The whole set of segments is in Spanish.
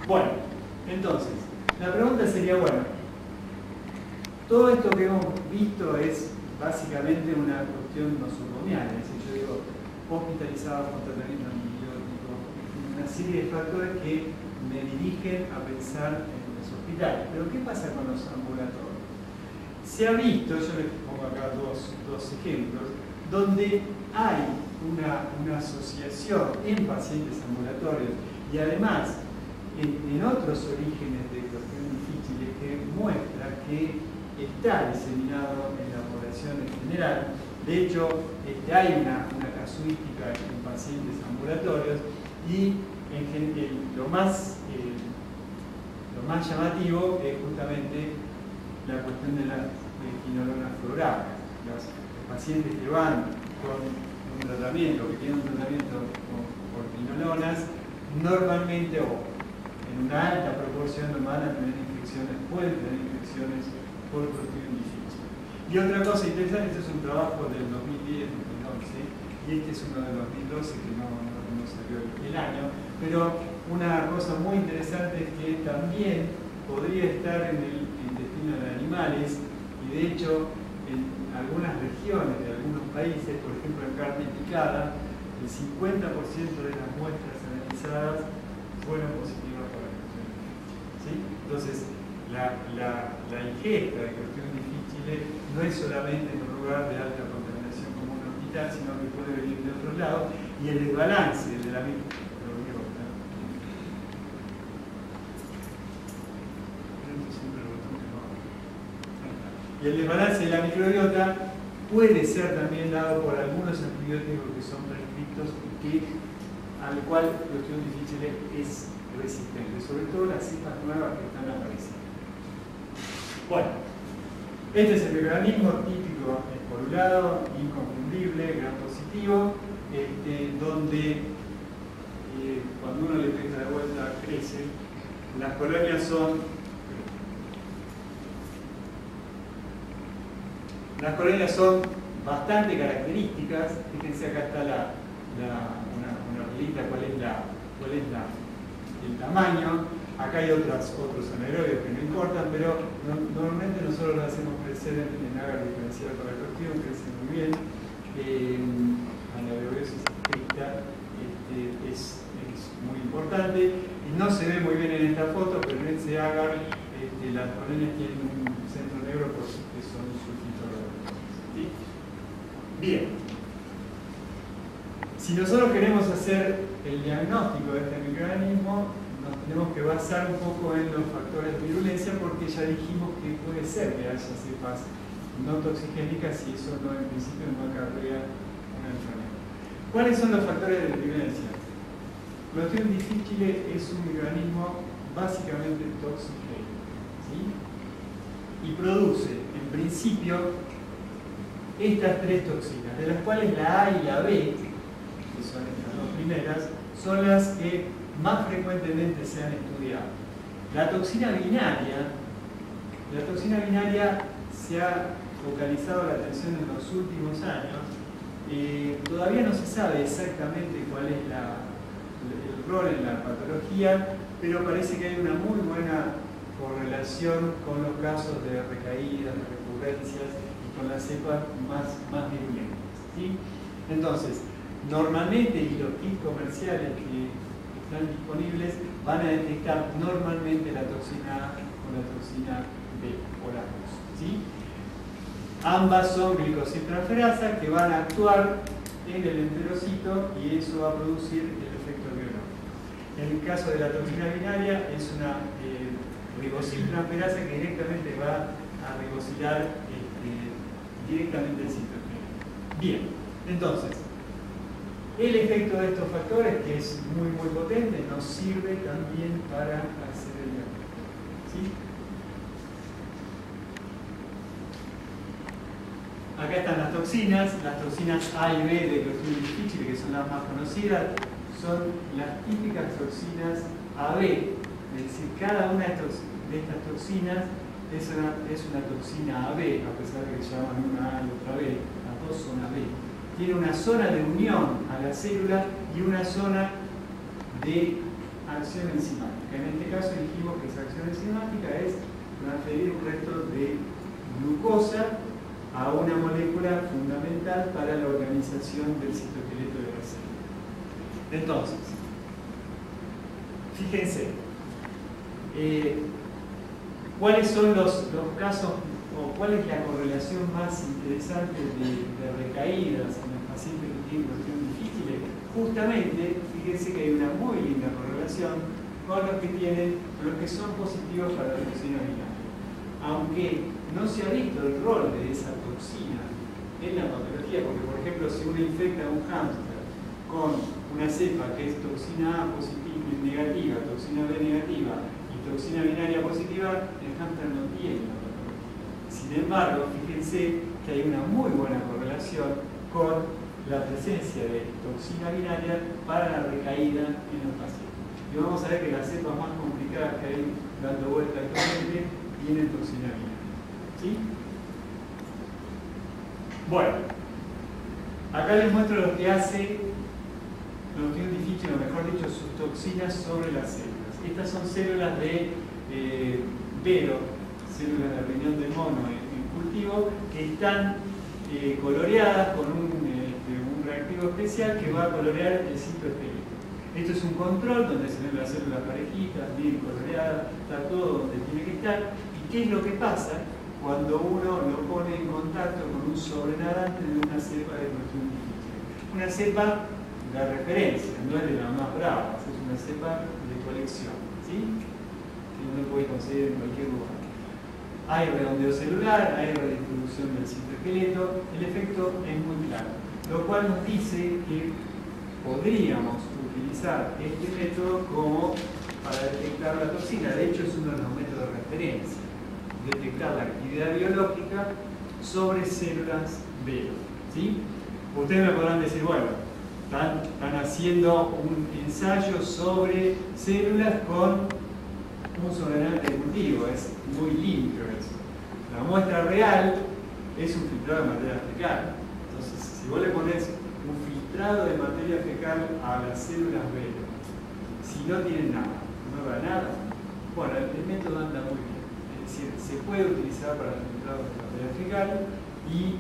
Bueno, entonces, la pregunta sería, bueno, todo esto que hemos visto es básicamente una cuestión nosocomial, es decir, yo digo, hospitalizados con tratamiento antibiótico, una serie de factores que me dirigen a pensar en los hospitales. Pero ¿qué pasa con los ambulatorios? Se ha visto, yo les pongo acá dos ejemplos, donde hay una asociación en pacientes ambulatorios y además en otros orígenes de cuestión difíciles que muestra que está diseminado en la población en general. De hecho, hay una casuística en pacientes ambulatorios y lo más llamativo es justamente la cuestión de la quinolona florada. Los pacientes que van con un tratamiento, que tienen un tratamiento por quinolonas, normalmente o en una alta proporción van a tener infecciones, pueden tener infecciones por cuestión difícil. Y otra cosa interesante, este es un trabajo del 2010-2011 y este es uno del 2012 que no salió el año, pero una cosa muy interesante es que también podría estar en el intestino de animales y de hecho en algunas regiones de algunos países, por ejemplo en carne picada, el 50% de las muestras analizadas fueron positivas para la cuestión difícil. ¿Sí? Entonces, la ingesta de cuestión difícil no es solamente en un lugar de alta contaminación como un hospital, sino que puede venir de otros lados, y el desbalance de la microbiota puede ser también dado por algunos antibióticos que son prescritos y al cual la cuestión difícil es resistente, sobre todo las cepas nuevas que están apareciendo. Bueno, este es el microorganismo típico esporulado, inconfundible, gran positivo, donde cuando uno le pega de vuelta crece. Las colonias son bastante características. Fíjense, acá está una reglita, cuál es el tamaño. Acá hay otros anaerobios que no importan, pero normalmente nosotros lo hacemos crecer en agar diferencial para la cuestión, crece muy bien. Anaerobiosis estricta es muy importante y no se ve muy bien en esta foto, pero en ese agar las colonias tienen un centro negro porque son sulfitos. ¿Sí? Bien. Si nosotros queremos hacer el diagnóstico de este microorganismo, nos tenemos que basar un poco en los factores de virulencia porque ya dijimos que puede ser que haya cepas no toxigénicas y eso en principio no acarrea una enfermedad. ¿Cuáles son los factores de virulencia? Clostridium difficile es un microorganismo básicamente toxigénico, ¿sí? Y produce, en principio, estas tres toxinas, de las cuales la A y la B, que son estas dos primeras, son las que más frecuentemente se han estudiado. La toxina binaria se ha focalizado la atención en los últimos años. Todavía no se sabe exactamente cuál es el rol en la patología, pero parece que hay una muy buena correlación con los casos de recaídas, de recurrencias y con las cepas más virulentas, ¿sí? Entonces, normalmente, y los kits comerciales que están disponibles van a detectar normalmente la toxina A o la toxina B o las dos, ¿sí? Ambas son glicosiltransferasas que van a actuar en el enterocito y eso va a producir el efecto biológico. En el caso de la toxina binaria es una ribosiltransferasa que directamente va a ribosilar directamente el citoplasma. Bien, entonces, el efecto de estos factores, que es muy potente, nos sirve también para hacer el diagnóstico, ¿sí? Acá están las toxinas A y B de Clostridium difficile, que son las más conocidas, son las típicas toxinas AB, es decir, cada una de estas toxinas es una toxina AB, a pesar de que se llaman una A y otra B, las dos son AB. Tiene una zona de unión a la célula y una zona de acción enzimática. En este caso dijimos que esa acción enzimática es transferir un resto de glucosa a una molécula fundamental para la organización del citoesqueleto de la célula. Entonces, fíjense, ¿cuáles son los casos o cuál es la correlación más interesante de recaídas en los pacientes que tienen cuestiones difíciles? Justamente, fíjense que hay una muy linda correlación con los que son positivos para la toxina binaria. Aunque no se ha visto el rol de esa toxina en la patología, porque por ejemplo si uno infecta a un hámster con una cepa que es toxina A positiva, negativa, toxina B negativa y toxina binaria positiva, el hámster no tiene la patología. Sin embargo, fíjense que hay una muy buena correlación con la presencia de toxina binaria para la recaída en los pacientes. Y vamos a ver que las cepas más complicadas que hay dando vuelta actualmente tienen toxina binaria. ¿Sí? Bueno, acá les muestro lo que hace Clostridium difficile, o mejor dicho, sus toxinas sobre las células. Estas son células de Vero, células de riñón de mono en cultivo, que están coloreadas con un reactivo especial que va a colorear el citoesqueleto. Esto es un control donde se ven las células parejitas, bien coloreadas, está todo donde tiene que estar. ¿Y qué es lo que pasa cuando uno lo pone en contacto con un sobrenadante de una cepa de Clostridium difficile? Una cepa de referencia, no es de las más bravas, es una cepa de colección, ¿sí? Que uno puede conseguir en cualquier lugar. Hay redondeo celular, hay redistribución del citoesqueleto, el efecto es muy claro, lo cual nos dice que podríamos utilizar este método como para detectar la toxina. De hecho, es uno de los métodos de referencia, detectar la actividad biológica sobre células Vero, ¿sí? Ustedes me podrán decir, bueno, están haciendo un ensayo sobre células con un sobrenadante de cultivo, es muy limpio eso. La muestra real es un filtrado de materia fecal. Entonces, si vos le pones un filtrado de materia fecal a las células Vero, si no tienen nada, no da nada, bueno, el método anda muy bien. Es decir, se puede utilizar para el filtrado de materia fecal y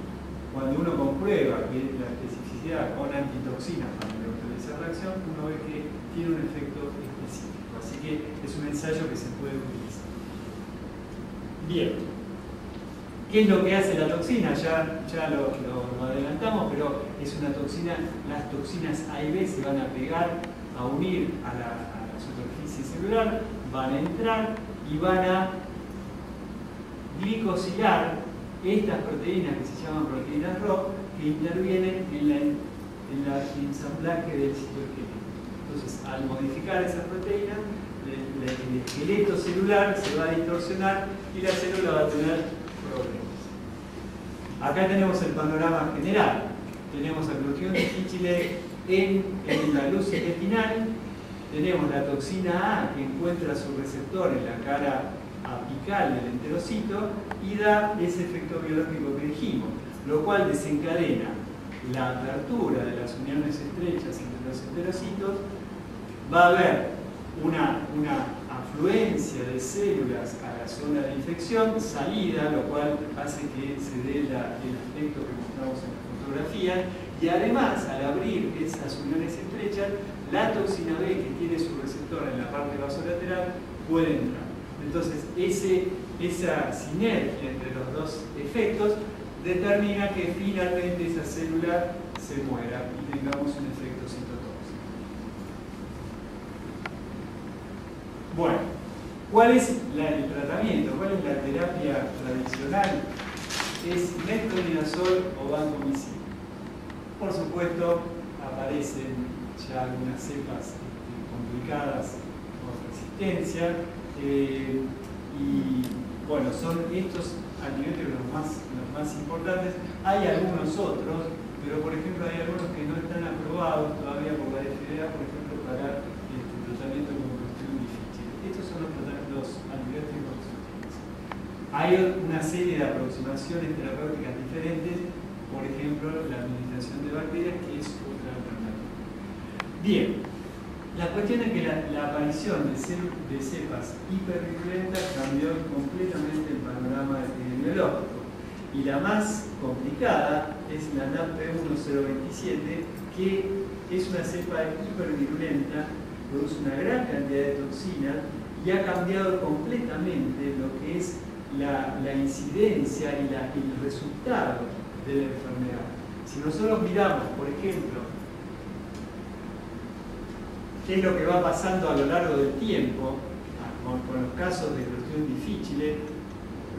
cuando uno comprueba que la especificidad con antitoxinas para neutralizar la reacción, uno ve que tiene un efecto específico. Así que es un ensayo que se puede utilizar. Bien. ¿Qué es lo que hace la toxina? Ya lo adelantamos, pero es una toxina. Las toxinas A y B se van a pegar, a unir a la superficie celular, van a entrar y van a glicosilar estas proteínas que se llaman proteínas ROP, que intervienen en el ensamblaje del citoesqueleto. Entonces, al modificar esas proteínas, el esqueleto celular se va a distorsionar y la célula va a tener problemas. Acá tenemos el panorama general. Tenemos a Clostridium difficile en la luz intestinal, tenemos la toxina A que encuentra su receptor en la cara apical del enterocito y da ese efecto biológico que dijimos, lo cual desencadena la apertura de las uniones estrechas entre los enterocitos. Va a haber una afluencia de células a la zona de infección, salida, lo cual hace que se dé el efecto que mostramos en la fotografía, y además al abrir esas uniones estrechas, la toxina B que tiene su receptor en la parte vasolateral puede entrar. Entonces, esa sinergia entre los dos efectos determina que finalmente esa célula se muera y tengamos un efecto citotóxico. Bueno, ¿cuál es el tratamiento? ¿Cuál es la terapia tradicional? ¿Es metronidazol o vancomicina? Por supuesto, aparecen ya algunas cepas complicadas con resistencia. Y bueno, son estos antibióticos los más importantes. Hay algunos otros, pero por ejemplo hay algunos que no están aprobados todavía por la FDA, por ejemplo, para el tratamiento con Clostridium difficile. Estos son los antibióticos que se utilizan. Hay una serie de aproximaciones terapéuticas diferentes, por ejemplo, la administración de bacterias, que es otra alternativa. Bien. La cuestión es que la aparición de cepas hipervirulentas cambió completamente el panorama epidemiológico. Y la más complicada es la NAP1027, que es una cepa hipervirulenta, produce una gran cantidad de toxina y ha cambiado completamente lo que es la incidencia y el resultado de la enfermedad. Si nosotros miramos, por ejemplo, qué es lo que va pasando a lo largo del tiempo con los casos de Clostridium difficile,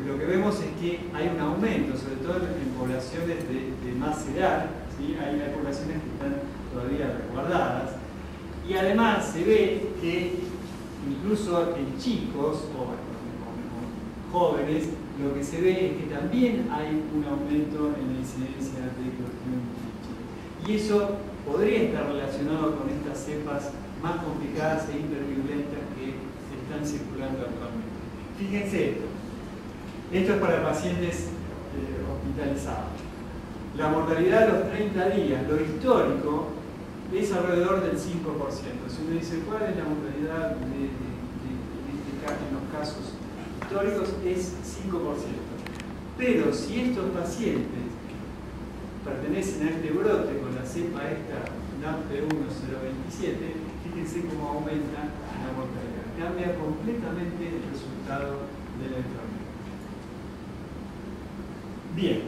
lo que vemos es que hay un aumento, sobre todo en poblaciones de más edad, ¿sí? Hay poblaciones que están todavía resguardadas, y además se ve que incluso en chicos o jóvenes, lo que se ve es que también hay un aumento en la incidencia de Clostridium difficile. Y eso podría estar relacionado con estas cepas más complicadas e hipervirulentas que están circulando actualmente. Fíjense esto es para pacientes hospitalizados. La mortalidad a los 30 días, lo histórico, es alrededor del 5%. Si uno dice cuál es la mortalidad en los casos históricos, es 5%. Pero si estos pacientes pertenecen a este brote con la cepa esta NAP1027, fíjense cómo aumenta la mortalidad. Cambia completamente el resultado de la enfermedad. Bien,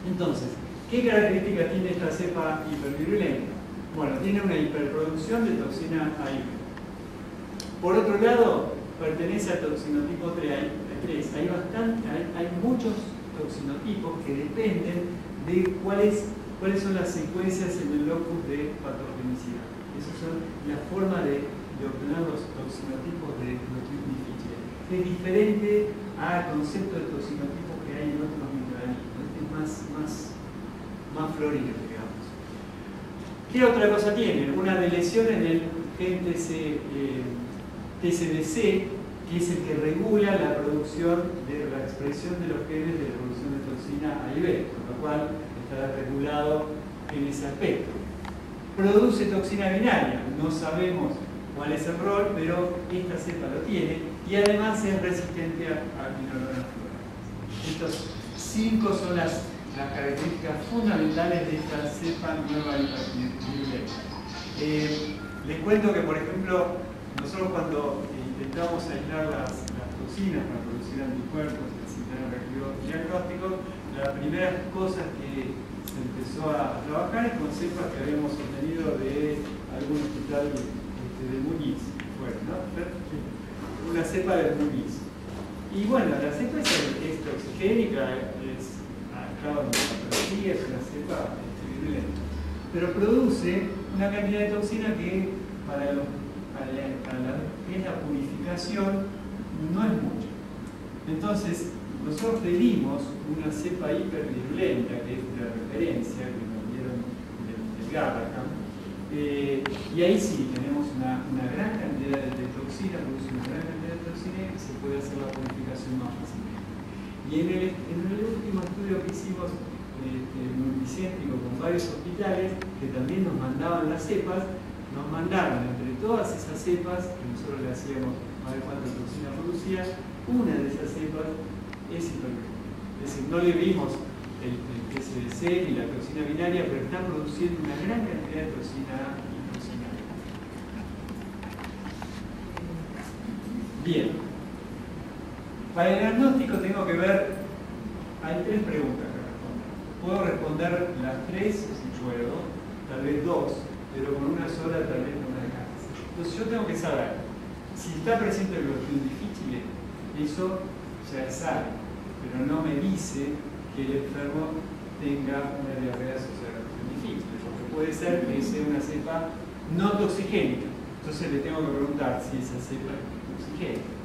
entonces, ¿qué características tiene esta cepa hipervirulenta? Bueno, tiene una hiperproducción de toxina AIP. Por otro lado, pertenece al toxinotipo 3. Hay muchos toxinotipos que dependen de cuáles son las secuencias en el locus de patogenicidad. Esas son la forma de obtener los toxinotipos de Clostridium difficile. Es diferente al concepto de toxinotipos que hay en otros microorganismos. Este es más florido, digamos. ¿Qué otra cosa tiene? Una lesión en el gen TSDC, que es el que regula la producción la expresión de los genes de la producción de toxina AIB, con lo cual estará regulado en ese aspecto. Produce toxina binaria, no sabemos cuál es el rol, pero esta cepa lo tiene y además es resistente a quinolonas fluoradas. Estos 5 son las características fundamentales de esta cepa nueva hipervirulenta. Les cuento que, por ejemplo, nosotros cuando intentamos aislar las toxinas para producir anticuerpos sin tener diagnóstico, las primeras cosas que se empezó a trabajar es con cepas que habíamos obtenido de algún hospital de Muniz, ¿no? Una cepa de Muniz. Y bueno, la cepa es toxigénica, es una cepa virulenta, pero produce una cantidad de toxina que para lo que es la purificación no es mucho. Entonces, nosotros pedimos una cepa hipervirulenta, que es la referencia que nos dieron del Garraham, y ahí sí tenemos una gran cantidad de toxina, produce una gran cantidad de toxina y se puede hacer la purificación más fácilmente. Y en el último estudio que hicimos multicéntrico con varios hospitales que también nos mandaban las cepas, nos mandaron entre todas esas cepas, que nosotros le hacíamos a ver cuánta toxina producía, una de esas cepas es hipervirulenta. Es decir, no le vimos el TSDC ni la toxina binaria, pero está produciendo una gran cantidad de toxina y toxina B. Bien. Para el diagnóstico tengo que ver, hay 3 preguntas que responder. Puedo responder las 3 si puedo, tal vez 2, pero con una sola tal vez no me alcance. Entonces yo tengo que saber si está presente el Clostridium difficile, eso ya es algo, pero no me dice que el enfermo tenga una diarrea asociada al Clostridium difficile, porque puede ser que sea una cepa no toxigénica. Entonces le tengo que preguntar si esa cepa es toxigénica.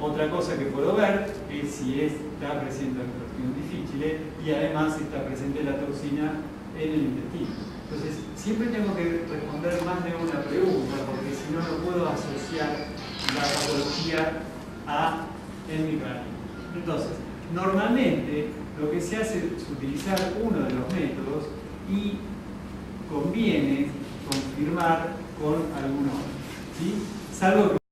Otra cosa que puedo ver es si está presente el Clostridium difficile y además está presente la toxina en el intestino. Entonces, siempre tengo que responder más de una pregunta, porque si no, no puedo asociar la patología a el microorganismo. Entonces, normalmente lo que se hace es utilizar uno de los métodos y conviene confirmar con algún otro. ¿sí? Salvo que